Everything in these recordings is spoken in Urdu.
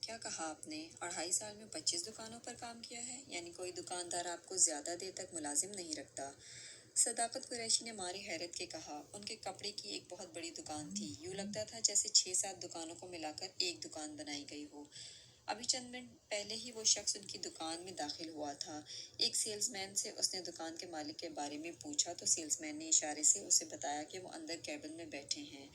کیا کہا آپ نے؟ 2.5 سال میں 25 دکانوں پر کام کیا ہے؟ یعنی کوئی دکاندار آپ کو زیادہ دیر تک ملازم نہیں رکھتا؟ صداقت قریشی نے ماری حیرت کے کہا، ان کے کپڑے کی ایک بہت بڑی دکان تھی، یوں لگتا تھا جیسے 6-7 دکانوں کو ملا کر ایک دکان بنائی گئی ہو۔ ابھی چند منٹ پہلے ہی وہ شخص ان کی دکان میں داخل ہوا تھا۔ ایک سیلز مین سے اس نے دکان کے مالک کے بارے میں پوچھا تو سیلز مین نے اشارے سے اسے بتایا کہ وہ اندر کیبن میں بیٹھے ہیں۔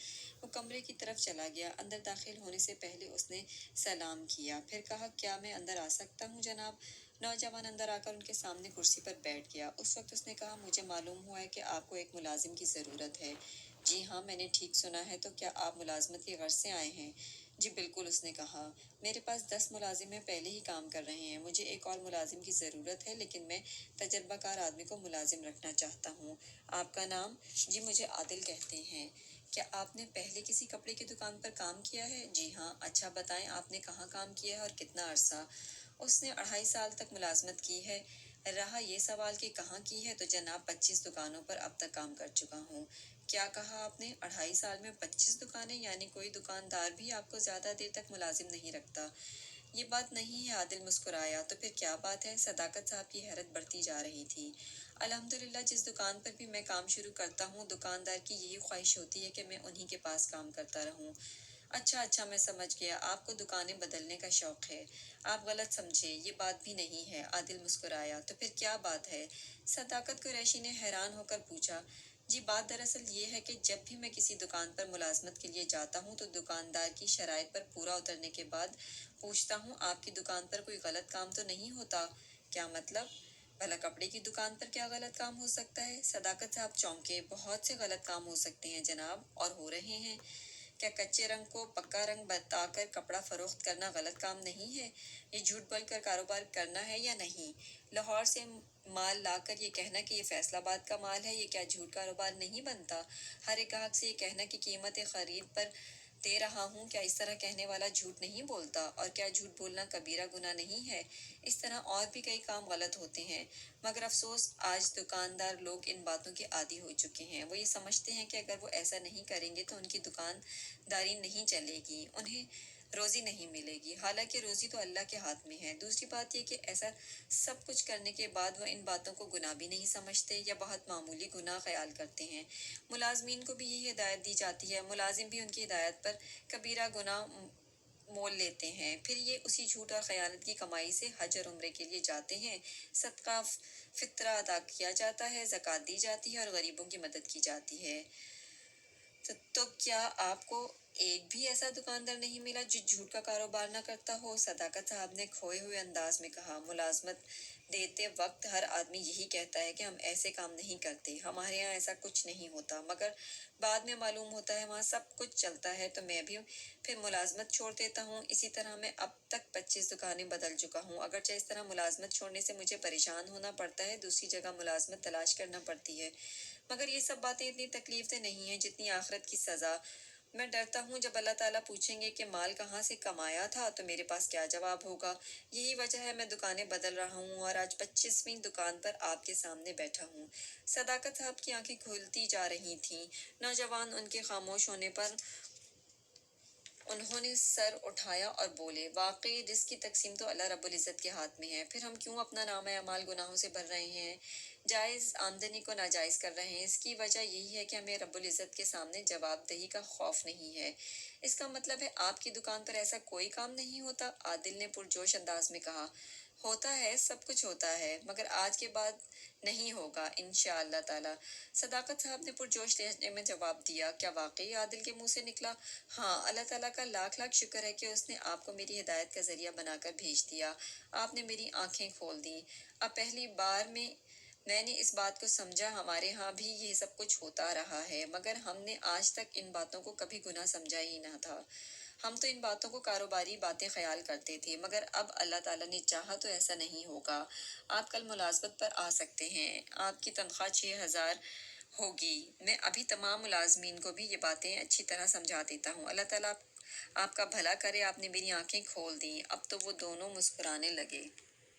وہ کمرے کی طرف چلا گیا۔ اندر داخل ہونے سے پہلے اس نے سلام کیا، پھر کہا، کیا میں اندر آ سکتا ہوں جناب؟ نوجوان اندر آ کر ان کے سامنے کرسی پر بیٹھ گیا۔ اس وقت اس نے کہا، مجھے معلوم ہوا ہے کہ آپ کو ایک ملازم کی ضرورت ہے۔ جی ہاں، میں نے ٹھیک سنا ہے، تو کیا آپ ملازمت کی غرض سے آئے ہیں؟ جی بالکل، اس نے کہا، میرے پاس 10 ملازم ہیں، پہلے ہی کام کر رہے ہیں، مجھے ایک اور ملازم کی ضرورت ہے، لیکن میں تجربہ کار آدمی کو ملازم رکھنا چاہتا ہوں۔ آپ کا نام؟ جی مجھے عادل کہتے ہیں۔ کیا آپ نے پہلے کسی کپڑے کی دکان پر کام کیا ہے؟ جی ہاں۔ اچھا بتائیں، آپ نے کہاں کام کیا ہے اور کتنا عرصہ؟ اس نے 2.5 سال تک ملازمت کی ہے۔ رہا یہ سوال کہ کہاں کی ہے، تو جناب 25 دکانوں پر اب تک کام کر چکا ہوں۔ کیا کہا آپ نے؟ 2.5 سال میں 25 دکانیں، یعنی کوئی دکاندار بھی آپ کو زیادہ دیر تک ملازم نہیں رکھتا؟ یہ بات نہیں ہے، عادل مسکرایا۔ تو پھر کیا بات ہے؟ صداقت صاحب کی حیرت بڑھتی جا رہی تھی۔ الحمدللہ، جس دکان پر بھی میں کام شروع کرتا ہوں، دکاندار کی یہی خواہش ہوتی ہے کہ میں انہی کے پاس کام کرتا رہوں۔ اچھا میں سمجھ گیا، آپ کو دکانیں بدلنے کا شوق ہے۔ آپ غلط سمجھے، یہ بات بھی نہیں ہے، عادل مسکرایا۔ تو پھر کیا بات ہے؟ صداقت قریشی نے حیران ہو کر پوچھا۔ جی بات دراصل یہ ہے کہ جب بھی میں کسی دکان پر ملازمت کے لیے جاتا ہوں تو دکاندار کی شرائط پر پورا اترنے کے بعد پوچھتا ہوں، آپ کی دکان پر کوئی غلط کام تو نہیں ہوتا؟ کیا مطلب؟ بھلا کپڑے کی دکان پر کیا غلط کام ہو سکتا ہے؟ صداقت صاحب چونکے۔ بہت سے غلط کام ہو سکتے ہیں جناب، اور ہو رہے ہیں۔ کیا کچے رنگ کو پکا رنگ بتا کر کپڑا فروخت کرنا غلط کام نہیں ہے؟ یہ جھوٹ بول کر کاروبار کرنا ہے یا نہیں؟ لاہور سے مال لا کر یہ کہنا کہ یہ فیصل آباد کا مال ہے، یہ کیا جھوٹ کاروبار نہیں بنتا؟ ہر ایک گاہک سے یہ کہنا کہ قیمت خرید پر دے رہا ہوں، کیا اس طرح کہنے والا جھوٹ نہیں بولتا؟ اور کیا جھوٹ بولنا کبیرہ گناہ نہیں ہے؟ اس طرح اور بھی کئی کام غلط ہوتے ہیں، مگر افسوس آج دکاندار لوگ ان باتوں کے عادی ہو چکے ہیں۔ وہ یہ سمجھتے ہیں کہ اگر وہ ایسا نہیں کریں گے تو ان کی دکانداری نہیں چلے گی، انہیں روزی نہیں ملے گی، حالانکہ روزی تو اللہ کے ہاتھ میں ہے۔ دوسری بات یہ کہ ایسا سب کچھ کرنے کے بعد وہ ان باتوں کو گناہ بھی نہیں سمجھتے یا بہت معمولی گناہ خیال کرتے ہیں۔ ملازمین کو بھی یہی ہدایت دی جاتی ہے، ملازم بھی ان کی ہدایت پر کبیرہ گناہ مول لیتے ہیں، پھر یہ اسی جھوٹ اور خیانت کی کمائی سے حج اور عمرے کے لیے جاتے ہیں، صدقہ فطرہ ادا کیا جاتا ہے، زکوٰۃ دی جاتی ہے اور غریبوں کی مدد کی جاتی ہے۔ تو کیا آپ کو ایک بھی ایسا دکاندار نہیں ملا جو جھوٹ کا کاروبار نہ کرتا ہو؟ صداقت صاحب نے کھوئے ہوئے انداز میں کہا، ملازمت دیتے وقت ہر آدمی یہی کہتا ہے کہ ہم ایسے کام نہیں کرتے، ہمارے ہاں ایسا کچھ نہیں ہوتا، مگر بعد میں معلوم ہوتا ہے وہاں سب کچھ چلتا ہے، تو میں بھی پھر ملازمت چھوڑ دیتا ہوں۔ اسی طرح میں اب تک 25 دکانیں بدل چکا ہوں، اگرچہ اس طرح ملازمت چھوڑنے سے مجھے پریشان ہونا پڑتا ہے، دوسری جگہ ملازمت تلاش کرنا پڑتی ہے، مگر یہ سب باتیں اتنی تکلیف دہ نہیں ہیں جتنی آخرت کی سزا۔ میں ڈرتا ہوں جب اللہ تعالیٰ پوچھیں گے کہ مال کہاں سے کمایا تھا، تو میرے پاس کیا جواب ہوگا؟ یہی وجہ ہے میں دکانیں بدل رہا ہوں اور آج 25ویں دکان پر آپ کے سامنے بیٹھا ہوں۔ صداقت صاحب کی آنکھیں کھلتی جا رہی تھیں۔ نوجوان ان کے خاموش ہونے پر انہوں نے سر اٹھایا اور بولے، واقعی رزق کی تقسیم تو اللہ رب العزت کے ہاتھ میں ہے، پھر ہم کیوں اپنا نامہ اعمال گناہوں سے بھر رہے ہیں، جائز آمدنی کو ناجائز کر رہے ہیں؟ اس کی وجہ یہی ہے کہ ہمیں رب العزت کے سامنے جواب دہی کا خوف نہیں ہے۔ اس کا مطلب ہے آپ کی دکان پر ایسا کوئی کام نہیں ہوتا؟ عادل نے پرجوش انداز میں کہا، ہوتا ہے، سب کچھ ہوتا ہے، مگر آج کے بعد نہیں ہوگا انشاءاللہ تعالی۔ صداقت صاحب نے پرجوش لہجے میں جواب دیا، کیا واقعی؟ عادل کے منہ سے نکلا، ہاں، اللہ تعالیٰ کا لاکھ لاکھ شکر ہے کہ اس نے آپ کو میری ہدایت کا ذریعہ بنا کر بھیج دیا، آپ نے میری آنکھیں کھول دیں۔ اب پہلی بار میں نے اس بات کو سمجھا، ہمارے ہاں بھی یہ سب کچھ ہوتا رہا ہے، مگر ہم نے آج تک ان باتوں کو کبھی گناہ سمجھا ہی نہ تھا، ہم تو ان باتوں کو کاروباری باتیں خیال کرتے تھے، مگر اب اللہ تعالیٰ نے چاہا تو ایسا نہیں ہوگا۔ آپ کل ملازمت پر آ سکتے ہیں، آپ کی تنخواہ 6,000 ہوگی۔ میں ابھی تمام ملازمین کو بھی یہ باتیں اچھی طرح سمجھا دیتا ہوں۔ اللہ تعالیٰ آپ کا بھلا کرے، آپ نے میری آنکھیں کھول دیں۔ اب تو وہ دونوں مسکرانے لگے۔